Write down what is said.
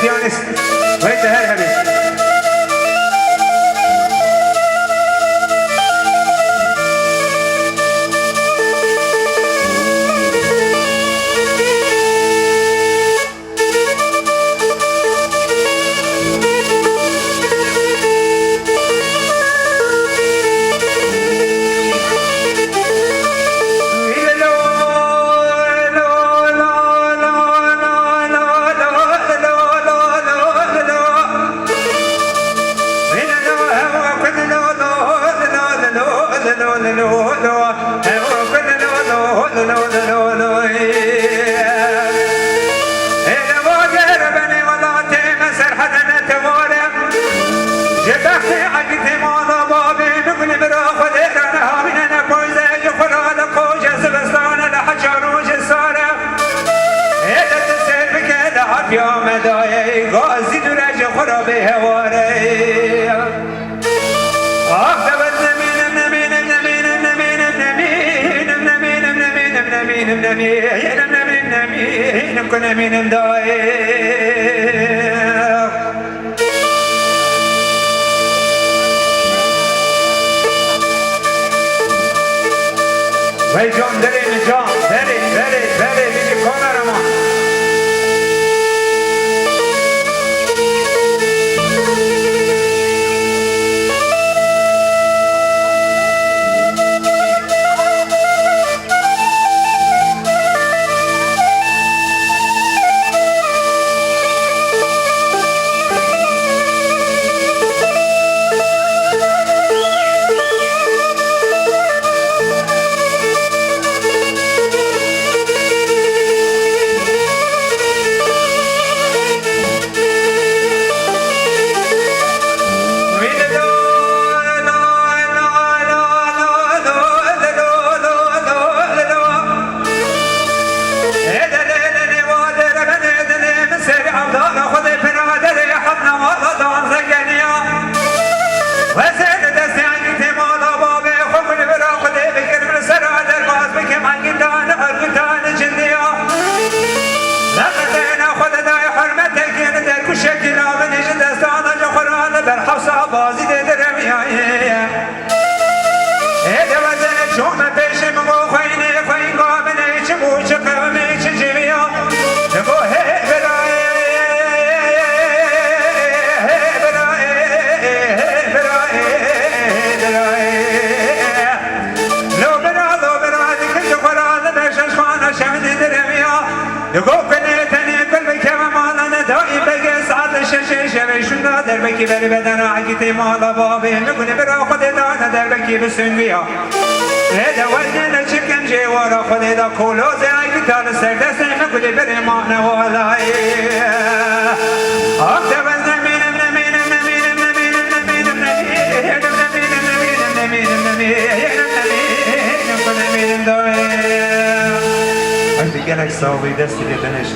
pianist. Wait the hell, Habib. یا مدای غازی درج خراب هواره آخ دبت نمینم نمینم نمینم نمینم نمینم نمینم نمینم نمینم نمینم نمینم نمینم کنمینم دای وای جان داریم جان داریم بیشی کامرمان بازی درم یایه هده وزن چون پیشم مو خوینه خوین قابنه چه بو چه قومه چه جویا نگو هی برای لو برا دکل قرآن بشش خانه شمن درم یا نگو کنه تنه کل بکم مالانه دایی بگه ساعت شش شویشون در بکی بری بدن عقیت مالا بابه نکنه برا خود دانه در بکی بسنگیا هده وزن چکن جوارا خود دا کولوز عقیتال سردست نکنه بری مانه والای آخ ده وزن مینم نمینم نمینم نمینم نمینم نمینم نمینم نمینم نمینم کنه مینم دای از دیگر اکساوی دستی دیدنش